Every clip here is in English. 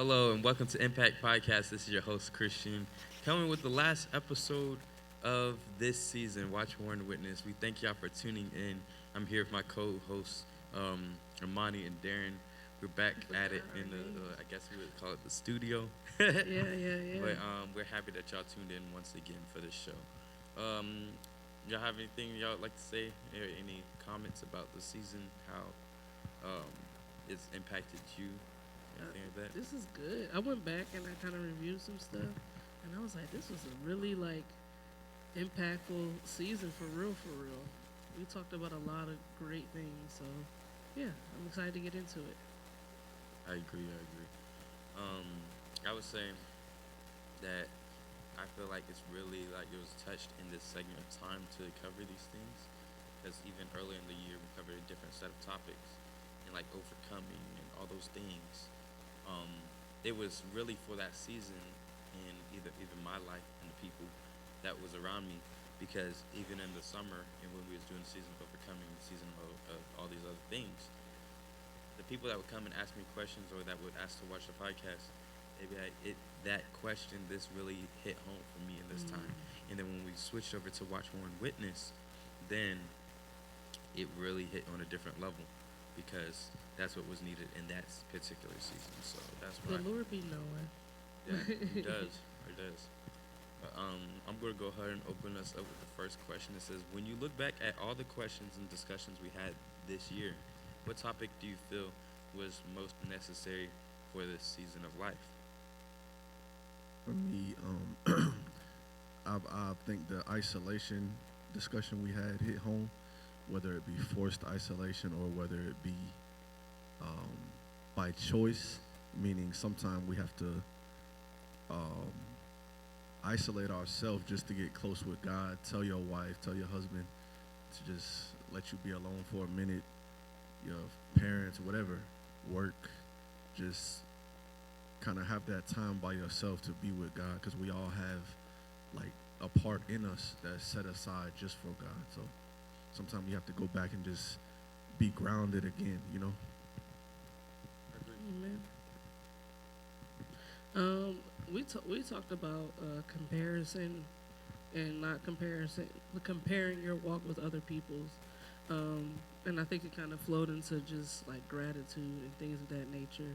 Hello and welcome to Impact Podcast. This is your host Christian, coming with the last episode of this season. Watch, Warn, Witness. We thank y'all for tuning in. I'm here with my co-hosts Amani and Darren. We're back at it in the, I guess we would call it the studio. Yeah. But we're happy that y'all tuned in once again for this show. Y'all have anything y'all would like to say? Any comments about the season? How it's impacted you? Anything like that? This is good. I went back and I kind of reviewed some stuff, and I was like, this was a really impactful season for real, for real. We talked about a lot of great things, so yeah, I'm excited to get into it. I agree. Um, I would say that I feel like it's really like it was touched in this segment of time to cover these things, because even earlier in the year we covered a different set of topics and like overcoming and all those things. Um, it was really for that season in even my life and the people that was around me, because even in the summer and when we was doing the season of overcoming, the season of all these other things, the people that would come and ask me questions or that would ask to watch the podcast, that question this really hit home for me in this time. And then when we switched over to Watch, Warn, Witness, then it really hit on a different level, because that's what was needed in that particular season. So that's The why. Lord be knowing. Yeah, he does. He does. I'm going to go ahead and open us up with the first question. It says, when you look back at all the questions and discussions we had this year, what topic do you feel was most necessary for this season of life? For me, I think the isolation discussion we had hit home, whether it be forced isolation or whether it be um, by choice, meaning sometimes we have to um, isolate ourselves just to get close with God. Tell your wife, tell your husband to just let you be alone for a minute. Your parents, whatever, work, just kind of have that time by yourself to be with God, because we all have like a part in us that's set aside just for God. So sometimes you have to go back and just be grounded again. Amen. We talked about comparison and not comparing your walk with other people's, and I think it kind of flowed into just like gratitude and things of that nature.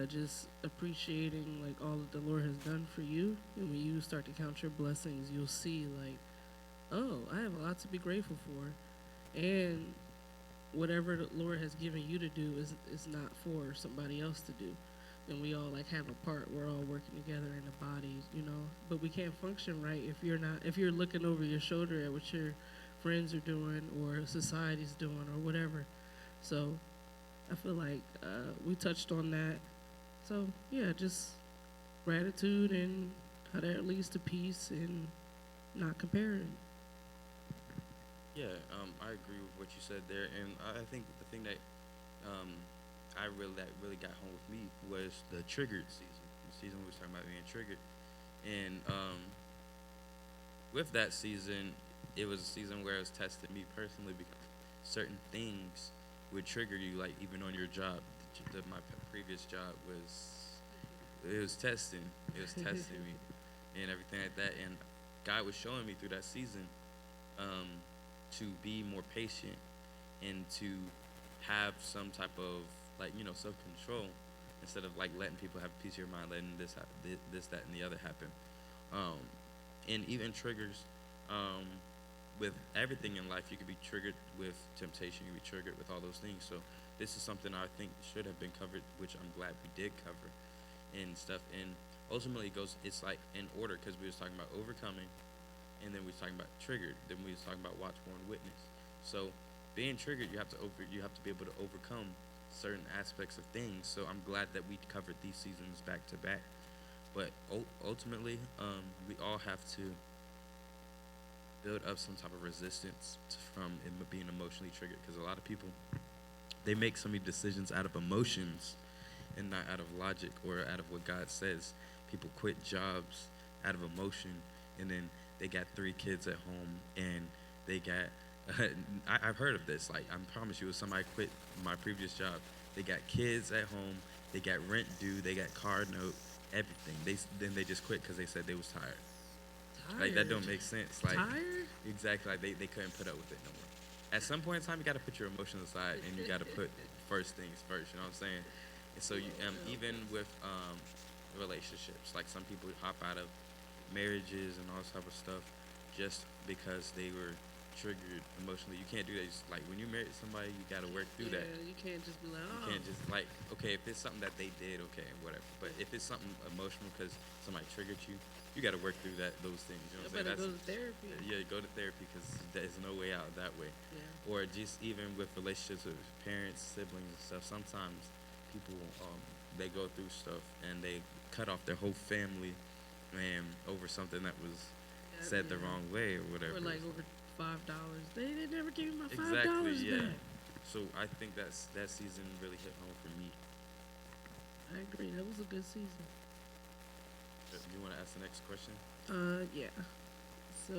Just appreciating like all that the Lord has done for you, and when you start to count your blessings, you'll see like, oh, I have a lot to be grateful for, and whatever the Lord has given you to do is not for somebody else to do. And we all like have a part. We're all working together in the body, But we can't function right if you're looking over your shoulder at what your friends are doing or society's doing or whatever. So I feel like we touched on that. So yeah, just gratitude and how that leads to peace and not comparing. Yeah, I agree with what you said there, and I think the thing that um, that really got home with me was the triggered season. The season we was talking about being triggered, and with that season, it was a season where it was tested me personally, because certain things would trigger you, like even on your job. My previous job it was testing me, and everything like that. And God was showing me through that season um, to be more patient and to have some type of self control, instead of like letting people have a piece of your mind, letting this, that, and the other happen. Um, and even triggers with everything in life. You could be triggered with temptation. You could be triggered with all those things. So this is something I think should have been covered, which I'm glad we did cover and stuff. And ultimately, it's like in order, because we was talking about overcoming, and then we was talking about triggered. Then we was talking about watch, warn, witness. So being triggered, you have to be able to overcome certain aspects of things. So I'm glad that we covered these seasons back to back. But ultimately, we all have to build up some type of resistance from being emotionally triggered, because a lot of people, they make so many decisions out of emotions and not out of logic or out of what God says. People quit jobs out of emotion, and then they got 3 kids at home, and they got I've heard of this. Like, I promise you, if somebody quit my previous job, they got kids at home, they got rent due, they got car note, everything. Then they just quit because they said they was tired. Like that don't make sense. Like Tired? exactly, like they couldn't put up with it no more. At some point in time, you got to put your emotions aside and you got to put first things first. You know what I'm saying? And so you even with relationships, like some people hop out of marriages and all this type of stuff just because they were triggered emotionally. You can't do that. Just, like when you marry somebody, you got to work through Yeah, that. you can't just be like, You oh. can't just like, okay, if it's something that they did, okay, whatever. But if it's something emotional because somebody triggered you, you got to work through those things. You know You what I'm saying? better go to therapy. Yeah, go to therapy because there's no way out that way. Yeah. Or just even with relationships with parents, siblings, and stuff. Sometimes people they go through stuff and they cut off their whole family and over something that was said the Yeah. wrong way or whatever. Or like over $5. They never gave me my $5 exactly, yeah. back. So I think that season really hit home for me. I agree. That was a good season. You want to ask the next question? Yeah. So,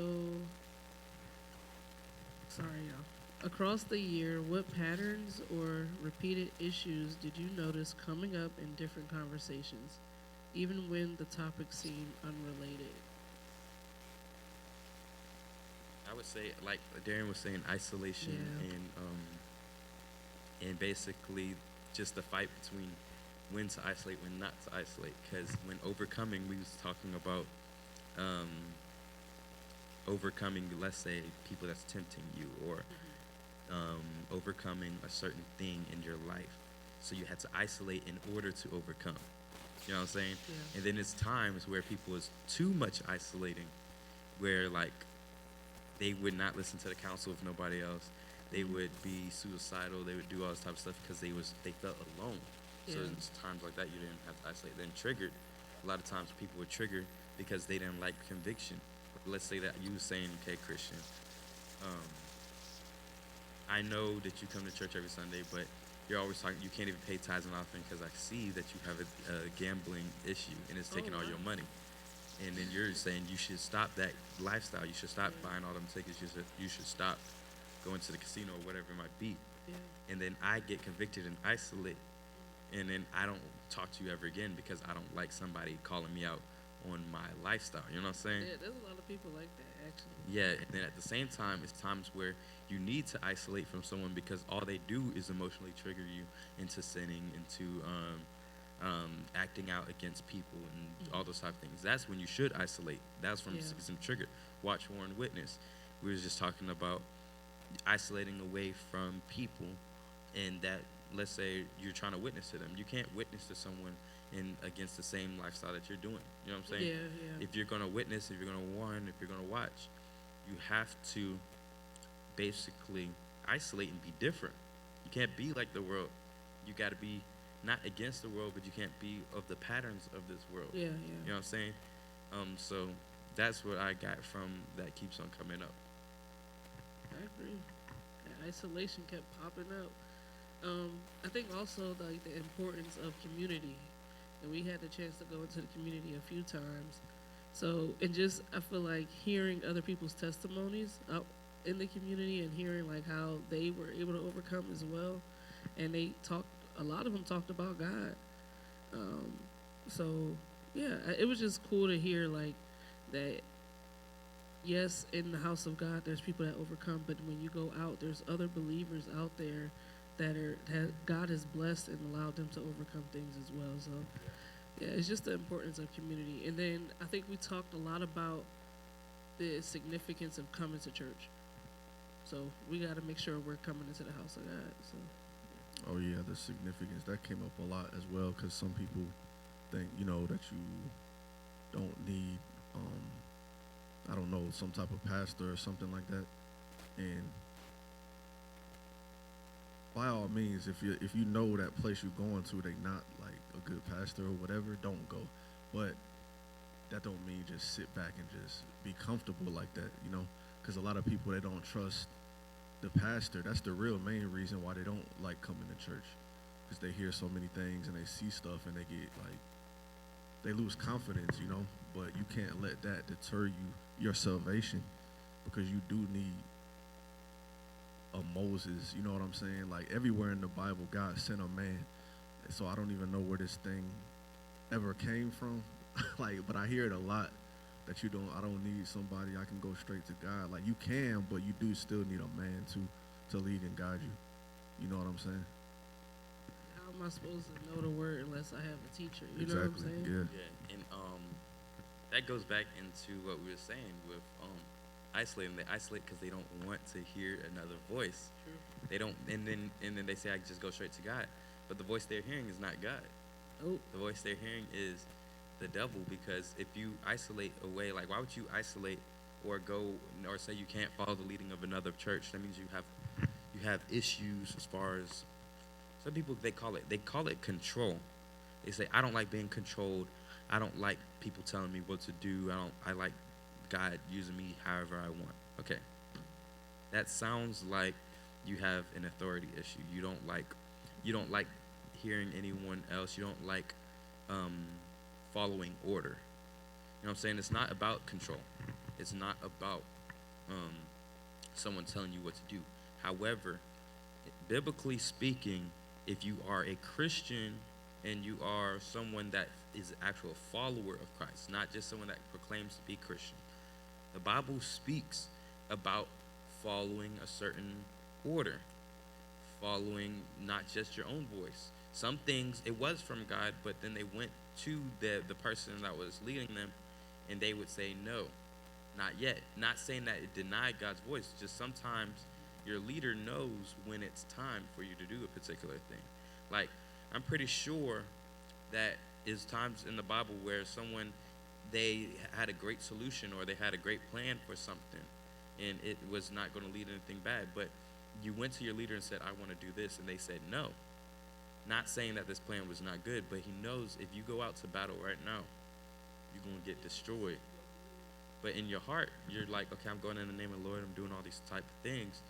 sorry, y'all. Across the year, what patterns or repeated issues did you notice coming up in different conversations, even when the topics seem unrelated? I would say, like Darren was saying, isolation and basically just the fight between when to isolate, when not to isolate. Because when overcoming, we was talking about overcoming, let's say, people that's tempting you, or overcoming a certain thing in your life. So you had to isolate in order to overcome. You know what I'm saying? Yeah. And then there's times where people is too much isolating, where like they would not listen to the counsel of nobody else. They would be suicidal. They would do all this type of stuff because they felt alone. So Yeah. in times like that, you didn't have to isolate. Then triggered. A lot of times people were triggered because they didn't like conviction. Let's say that you was saying, okay, Christian, I know that you come to church every Sunday, but you're always talking, you can't even pay tithes and offering because I see that you have a gambling issue and it's taking all your money. And then you're saying you should stop that lifestyle. You should stop buying all them tickets. You should stop going to the casino or whatever it might be. Yeah. And then I get convicted and isolate. And then I don't talk to you ever again because I don't like somebody calling me out on my lifestyle. You know what I'm saying? Yeah, there's a lot of people like that, actually. Yeah, and then at the same time, it's times where you need to isolate from someone because all they do is emotionally trigger you into sinning, into acting out against people, and all those type of things. That's when you should isolate. That's from season trigger. Watch Warren Witness. We was just talking about isolating away from people, and that let's say you're trying to witness to them. You can't witness to someone in against the same lifestyle that you're doing. You know what I'm saying? Yeah, yeah. If you're gonna witness, if you're gonna warn, if you're gonna watch, you have to basically isolate and be different. You can't be like the world. You got to be not against the world, but you can't be of the patterns of this world. Yeah, You know yeah. what I'm saying? So that's what I got from that keeps on coming up. I agree. Yeah, isolation kept popping up. I think also like the importance of community, and we had the chance to go into the community a few times. So, and just I feel like hearing other people's testimonies out in the community and hearing like how they were able to overcome as well, and they talked. A lot of them talked about God. So yeah, it was just cool to hear like that. Yes, in the house of God, there's people that overcome, but when you go out, there's other believers out there that God has blessed and allowed them to overcome things as well. So, yeah, it's just the importance of community. And then I think we talked a lot about the significance of coming to church. So we got to make sure we're coming into the house of God. So. Oh yeah, the significance that came up a lot as well, because some people think that you don't need I don't know, some type of pastor or something like that. And by all means, if you know that place you're going to, they not like a good pastor or whatever, don't go. But that don't mean just sit back and just be comfortable like that, because a lot of people, they don't trust the pastor. That's the real main reason why they don't like coming to church, because they hear so many things and they see stuff and they get like, they lose confidence, but you can't let that deter your salvation, because you do need a Moses, you know what I'm saying? Like everywhere in the Bible, God sent a man So I don't even know where this thing ever came from. Like, but I hear it a lot that you don't. I don't need somebody. I can go straight to God. Like you can, but you do still need a man to lead and guide you. You know what I'm saying? How am I supposed to know the word unless I have a teacher? You know what I'm Exactly. saying? Yeah. Yeah, and that goes back into what we were saying with isolating. They isolate because they don't want to hear another voice. True. They don't, and then they say I just go straight to God, but the voice they're hearing is not God. Oh, The voice they're hearing is the devil, because if you isolate away, like why would you isolate or go or say you can't follow the leading of another church? That means you have issues as far as some people they call it control. They say I don't like being controlled. I don't like people telling me what to do. I like God using me however I want. Okay. That sounds like you have an authority issue. You don't like hearing anyone else. You don't like following order. You know what I'm saying? It's not about control. It's not about someone telling you what to do. However, biblically speaking, if you are a Christian and you are someone that is an actual follower of Christ, not just someone that proclaims to be Christian, the Bible speaks about following a certain order, following not just your own voice. Some things it was from God, but then they went to the person that was leading them, and they would say no, not yet. Not saying that it denied God's voice, just sometimes your leader knows when it's time for you to do a particular thing. Like, I'm pretty sure that is times in the Bible where someone, they had a great solution or they had a great plan for something, and it was not going to lead anything bad, but you went to your leader and said, I want to do this, and they said no. Not saying that this plan was not good, but he knows if you go out to battle right now, you're going to get destroyed. But in your heart, you're like, okay, I'm going in the name of the Lord, I'm doing all these type of things.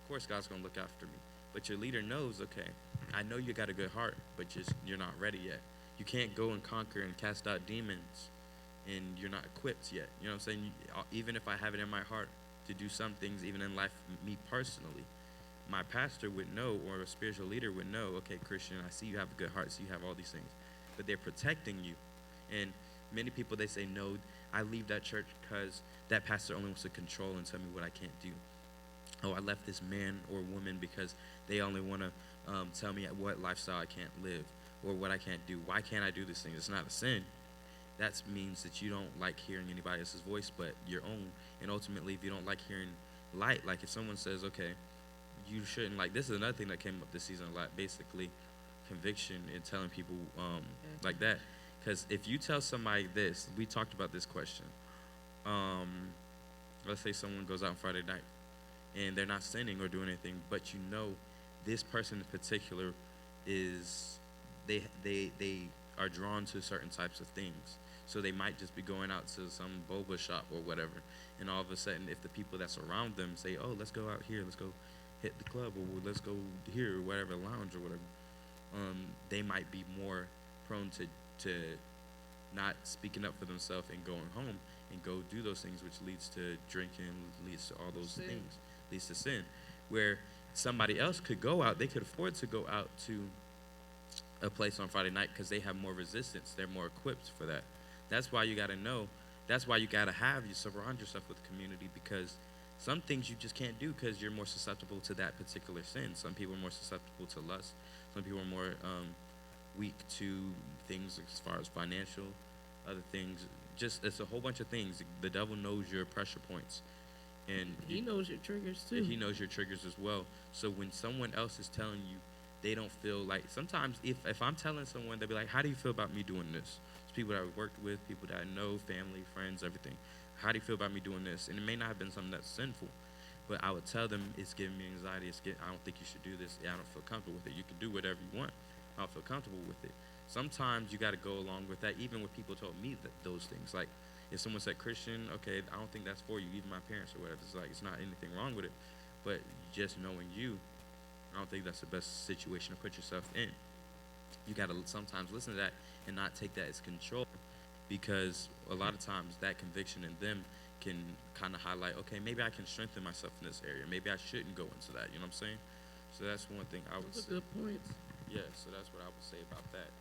Of course, God's going to look after me. But your leader knows, okay, I know you got a good heart, but you're not ready yet. You can't go and conquer and cast out demons, and you're not equipped yet. You know what I'm saying? Even if I have it in my heart to do some things, even in life, me personally, my pastor would know, or a spiritual leader would know, okay, Christian, I see you have a good heart, so you have all these things. But they're protecting you. And many people, they say, no, I leave that church because that pastor only wants to control and tell me what I can't do. Oh, I left this man or woman because they only want to tell me what lifestyle I can't live or what I can't do. Why can't I do this thing? It's not a sin. That means that you don't like hearing anybody else's voice but your own. And ultimately, if you don't like hearing light, like if someone says, okay, you shouldn't, like, this is another thing that came up this season a lot, basically conviction and telling people like that. Because if you tell somebody this, we talked about this question. Let's say someone goes out on Friday night and they're not sinning or doing anything, but you know this person in particular is, they are drawn to certain types of things. So they might just be going out to some boba shop or whatever, and all of a sudden, if the people that's around them say, oh, let's go out here, let's go hit the club, or let's go here, or whatever, lounge or whatever, they might be more prone to not speaking up for themselves and going home and go do those things, which leads to drinking, leads to all those Sin. things, leads to sin. Where somebody else could go out, they could afford to go out to a place on Friday night because they have more resistance, they're more equipped for that. That's why you got to know, that's why you got to have, you surround yourself with community, because some things you just can't do because you're more susceptible to that particular sin. Some people are more susceptible to lust. Some people are more weak to things as far as financial, other things. Just, it's a whole bunch of things. The devil knows your pressure points. And he knows your triggers too. he knows your triggers as well. So when someone else is telling you, they don't feel like, sometimes if I'm telling someone, they'll be like, how do you feel about me doing this? It's people that I've worked with, people that I know, family, friends, everything. How do you feel about me doing this? And it may not have been something that's sinful, but I would tell them it's giving me anxiety. I don't think you should do this. I don't feel comfortable with it. You can do whatever you want. I don't feel comfortable with it. Sometimes you got to go along with that, even when people told me those things. Like if someone said Christian, okay, I don't think that's for you. Even my parents or whatever. It's like, it's not anything wrong with it, but just knowing you, I don't think that's the best situation to put yourself in. You got to sometimes listen to that and not take that as control, because a lot of times that conviction in them can kind of highlight, okay, maybe I can strengthen myself in this area. Maybe I shouldn't go into that. You know what I'm saying? So that's one thing I would Those say. are good points. Yeah, so that's what I would say about that.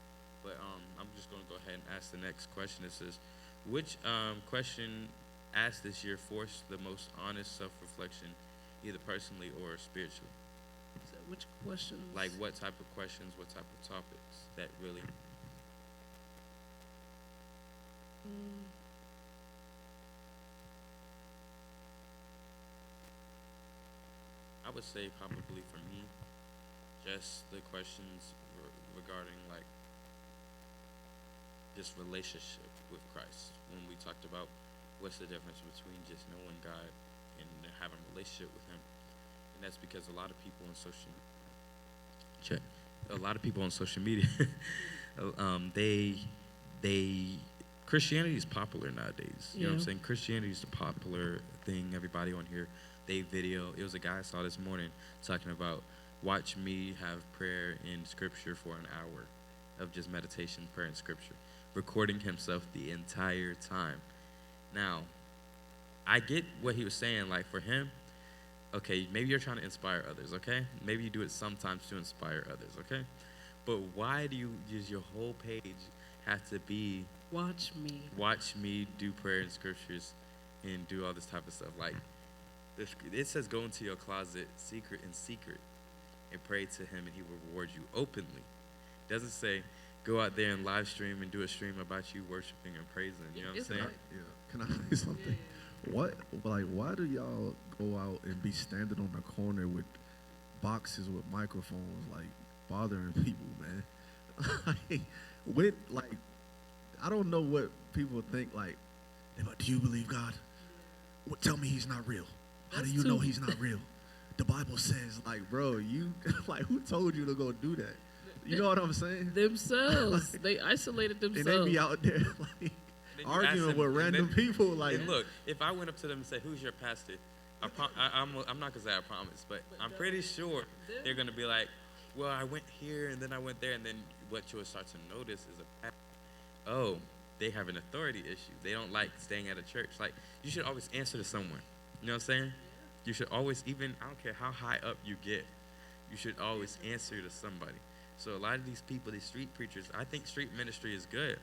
But I'm just gonna go ahead and ask the next question. It says, which question asked this year forced the most honest self-reflection, either personally or spiritually? So which questions? Like, what type of questions, what type of topics that really? Mm, I would say probably for me, just the questions regarding like just relationship with Christ. When we talked about what's the difference between just knowing God and having a relationship with Him, and that's because a lot of people on check, a lot of people on social media, they Christianity is popular nowadays. You know what I'm Yeah. saying? Christianity is the popular thing. Everybody on here, they video. It was a guy I saw this morning talking about watch me have prayer in scripture for an hour of just meditation, prayer, and scripture, recording himself the entire time. Now, I get what he was saying. Like for him, okay, maybe you're trying to inspire others, okay? Maybe you do it sometimes to inspire others, okay? But why do you use your whole page have to be watch me. watch me do prayer and scriptures and do all this type of stuff? Like it says go into your closet secret and pray to him and he will reward you openly. It doesn't say go out there and live stream and do a stream about you worshiping and praising. You know what I'm It's saying? like- Yeah. Can I say something? What, like, why do y'all go out and be standing on the corner with boxes with microphones, like, bothering people, man? Like, like, I don't know what people think, like, do you believe God? Well, tell me he's not real. How do That's you know too- he's not real? The Bible says, like, bro, you, like, who told you to go do that? You know what I'm saying? Themselves. They isolated And themselves. they be out there, like, Then you ask arguing them, with and random then- people, like, And look, if I went up to them and said, "Who's your pastor?" I'm not gonna say I promise, but I'm pretty sure they're gonna be like, "Well, I went here and then I went there," and then what you'll start to notice is oh, they have an authority issue. They don't like staying at a church. Like you should always answer to someone. You know what I'm saying? You should always, even I don't care how high up you get, you should always answer to somebody. So a lot of these people, these street preachers, I think street ministry is good.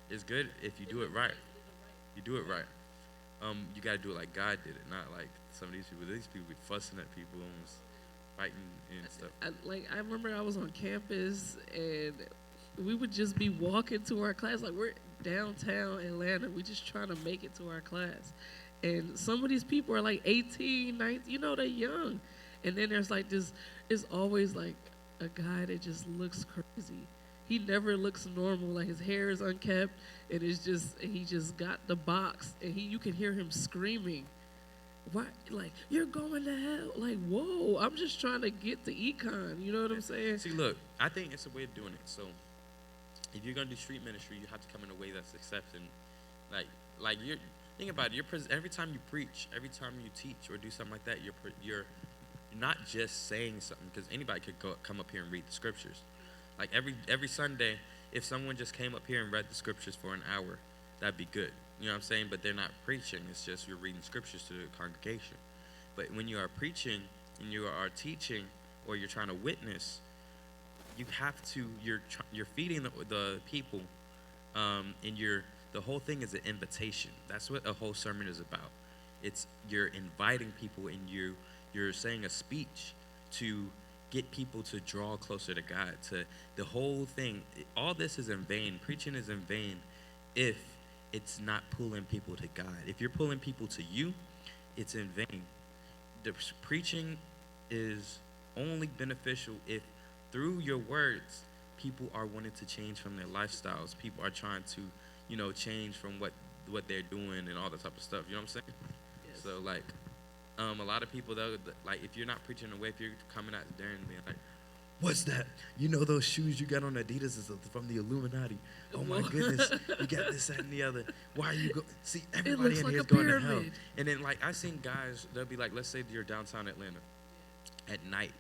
It's good if you do it right. You do it right. You gotta do it like God did it, not like some of these people. These people be fussing at people and fighting and stuff. I remember I was on campus and we would just be walking to our class. Like we're downtown Atlanta. We just trying to make it to our class. And some of these people are like 18, 19, you know, they're young. And then there's like this, it's always like a guy that just looks crazy. He never looks normal. Like his hair is unkept and he just got the box and you can hear him screaming. Why, like, you're going to hell. Like, whoa, I'm just trying to get to econ. You know what I'm saying? See, look, I think it's a way of doing it. So if you're gonna do street ministry, you have to come in a way that's accepting. Like you're think about it. Every time you preach, every time you teach or do something like that, you're not just saying something because anybody could come up here and read the scriptures. Like every Sunday, if someone just came up here and read the scriptures for an hour, that'd be good. You know what I'm saying? But they're not preaching. It's just you're reading scriptures to the congregation. But when you are preaching and you are teaching or you're trying to witness, you have to. You're feeding the people, and the whole thing is an invitation. That's what a whole sermon is about. It's you're inviting people and you're saying a speech to get people to draw closer to God. To the whole thing, all this is in vain. Preaching is in vain if it's not pulling people to God. If you're pulling people to you, it's in vain. The preaching is only beneficial if through your words people are wanting to change from their lifestyles. People are trying to, change from what they're doing and all that type of stuff. You know what I'm saying? Yes. So like, a lot of people though, like if you're not preaching away, if you're coming out there and being like, "What's that? You know those shoes you got on Adidas is from the Illuminati. Oh my goodness, you got this, that, and the other. Why are you go? See, everybody looks in like here a is going to hell." pyramid. And then like I've seen guys, they'll be like, let's say you're downtown Atlanta at night,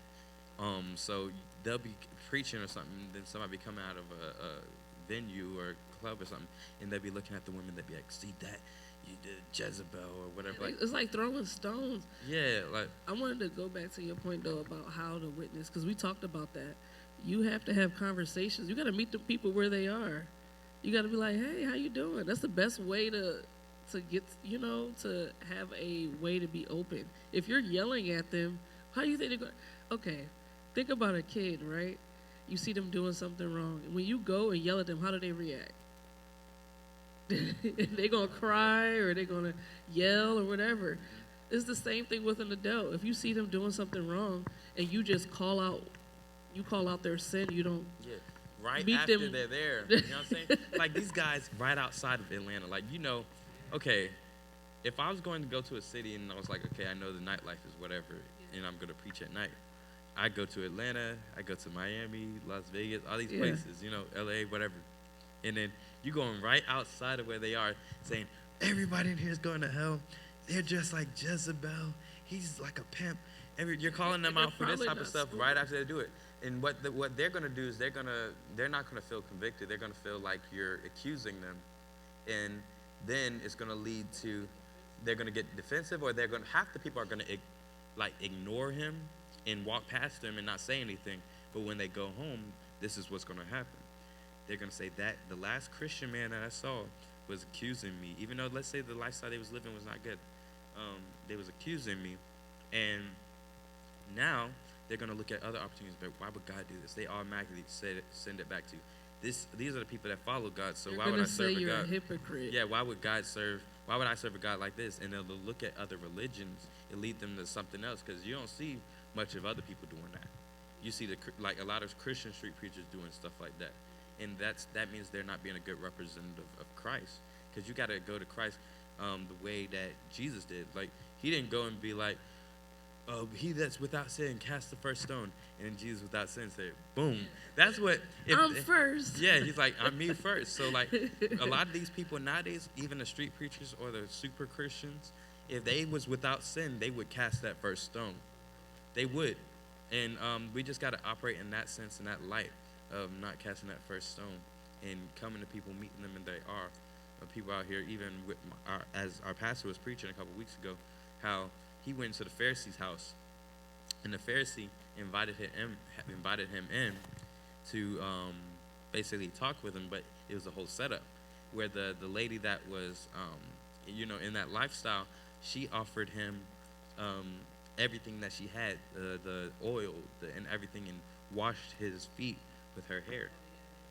so they'll be preaching or something. Then somebody be coming out of a venue or club or something, and they'll be looking at the women. They'll be like, "See that? you did Jezebel or whatever. Like, It's like throwing stones. yeah, like, I wanted to go back to your point though about how to witness, because we talked about that. You have to have conversations. You got to meet the people where they are. You got to be like, hey, how you doing? That's the best way to get, to have a way to be open. If you're yelling at them, how do you think they're going? Okay, think about a kid, right? You see them doing something wrong, and when you go and yell at them, how do they react? They gonna cry or they gonna yell or whatever. It's the same thing with an adult. If you see them doing something wrong and you just call out their sin, you don't yeah, right meet after them. they're there. You know what I'm saying? Like, these guys right outside of Atlanta. Like, okay, if I was going to go to a city and I was like, okay, I know the nightlife is whatever, and I'm gonna preach at night. I go to Atlanta, I go to Miami, Las Vegas, all these Yeah. places, LA, whatever. And then you going right outside of where they are saying, everybody in here is going to hell. They're just like Jezebel. He's like a pimp. You're calling them They're out for this probably type of not stuff stupid. right after they do it. And what they're going to do is they're not going to feel convicted. They're going to feel like you're accusing them. And then it's going to lead to, they're going to get defensive, or half the people are going to ignore him and walk past him and not say anything. But when they go home, this is what's going to happen. They're going to say that the last Christian man that I saw was accusing me, even though, let's say, the lifestyle they was living was not good. They was accusing me. And now they're going to look at other opportunities, but why would God do this? They automatically send it back to this. These are the people that follow God, so You're why would I gonna say serve a you're God? a hypocrite. Yeah, why would I serve a God like this? And they'll look at other religions and lead them to something else, because you don't see much of other people doing that. You see a lot of Christian street preachers doing stuff like that. And that means they're not being a good representative of Christ, because you got to go to Christ the way that Jesus did. Like, he didn't go and be like, he that's without sin cast the first stone, and then Jesus without sin said, boom. That's what. I'm first. Yeah, he's like, I'm me first. So, like, a lot of these people nowadays, even the street preachers or the super Christians, if they was without sin, they would cast that first stone. They would. And we just got to operate in that sense, in that light of not casting that first stone and coming to people, meeting them, and they are. People out here, even with as our pastor was preaching a couple weeks ago, how he went to the Pharisee's house, and the Pharisee invited him in to basically talk with him, but it was a whole setup where the lady that was in that lifestyle, she offered him everything that she had, the oil and everything, and washed his feet with her hair.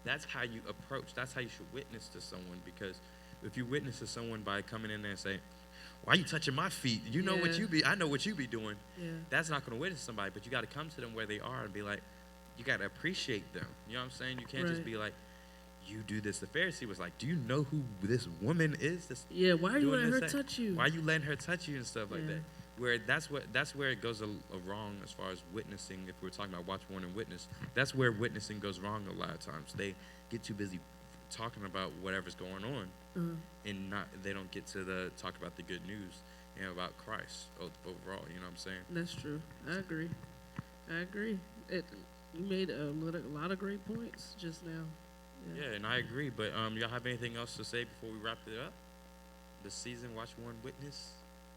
That's how you approach. That's how you should witness to someone, because if you witness to someone by coming in there and saying, why are you touching my feet? You know what I know what you be doing. Yeah. That's not going to witness somebody, but you got to come to them where they are and be like, you got to appreciate them. You know what I'm saying? You can't just Right. be like, you do this. The Pharisee was like, do you know who this woman is? Yeah, why are you doing letting her this? touch you? Why are you letting her touch you and stuff like Yeah. that? Where that's where it goes wrong as far as witnessing. If we're talking about watch, warn, and witness, that's where witnessing goes wrong a lot of times. They get too busy talking about whatever's going on, and they don't get to talk about the good news and about Christ overall. You know what I'm saying? That's true. I agree. You made a lot of great points just now. Yeah, and I agree. But y'all have anything else to say before we wrap it up? This season, watch, warn, witness.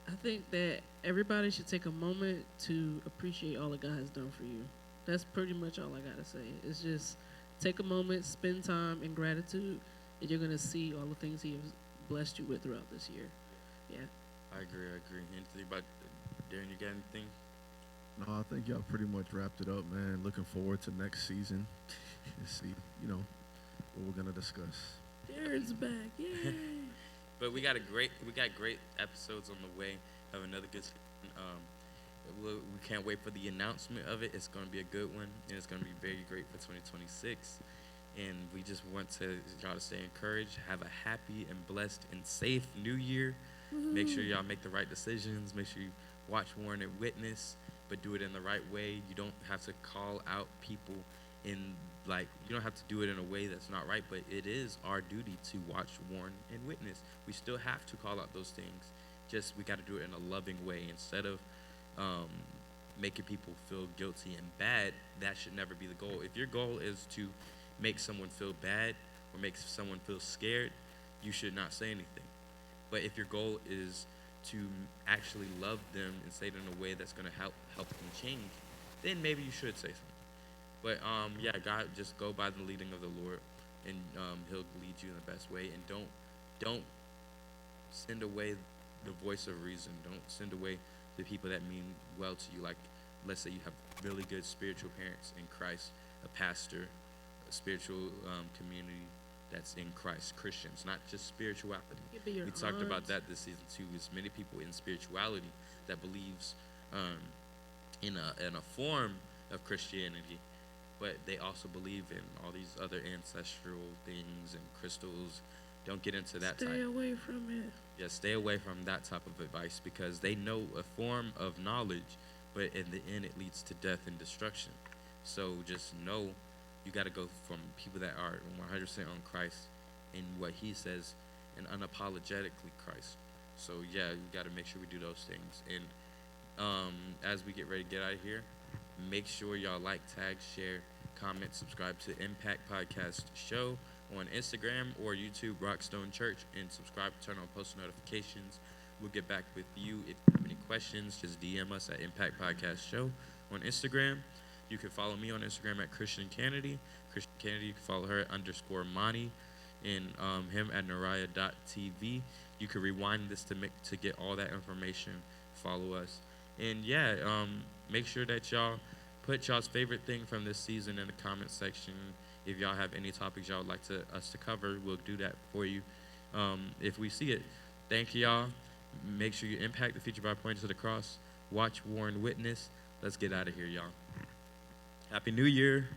I think that everybody should take a moment to appreciate all that God has done for you. That's pretty much all I got to say. It's just take a moment, spend time in gratitude, and you're going to see all the things He has blessed you with throughout this year. Yeah. I agree. Anything about Darren? You got anything? No, I think y'all pretty much wrapped it up, man. Looking forward to next season and see, what we're gonna discuss. Darren's back. Yay. But we got great episodes on the way of another good season. We can't wait for the announcement of it. It's going to be a good one, and it's going to be very great for 2026. And we just want y'all to stay encouraged, have a happy and blessed and safe new year. Make sure y'all make the right decisions. Make sure you watch, warn, and witness, but do it in the right way. You don't have to call out people you don't have to do it in a way that's not right, but it is our duty to watch, warn, and witness. We still have to call out those things. Just we got to do it in a loving way instead of making people feel guilty and bad. That should never be the goal. If your goal is to make someone feel bad or make someone feel scared, you should not say anything. But if your goal is to actually love them and say it in a way that's going to help them change, then maybe you should say something. But yeah, God, just go by the leading of the Lord, and He'll lead you in the best way. And don't send away the voice of reason. Don't send away the people that mean well to you. Like, let's say you have really good spiritual parents in Christ, a pastor, a spiritual community that's in Christ, Christians, not just spirituality. It be your We talked about aunts. that this season too. Is many people in spirituality that believes in a form of Christianity, but they also believe in all these other ancestral things and crystals. Don't get into that Stay type. away from it. Yeah, stay away from that type of advice, because they know a form of knowledge, but in the end it leads to death and destruction. So just know you got to go from people that are 100% on Christ and what He says, and unapologetically Christ. So yeah, you got to make sure we do those things. And as we get ready to get out of here, make sure y'all like, tag, share, comment, subscribe to Impact Podcast Show on Instagram or YouTube, Rockstone Church, and subscribe, turn on post notifications. We'll get back with you. If you have any questions, just DM us at Impact Podcast Show on Instagram. You can follow me on Instagram at Christian Kennedy. Christian Kennedy, you can follow her at _Monty, and him at Naraya.tv. You can rewind this to get all that information. Follow us. And yeah, make sure that y'all put y'all's favorite thing from this season in the comment section. If y'all have any topics y'all would like us to cover, we'll do that for you if we see it. Thank y'all. Make sure you impact the future by pointing to the cross. Watch, warn, witness. Let's get out of here, y'all. Happy New Year.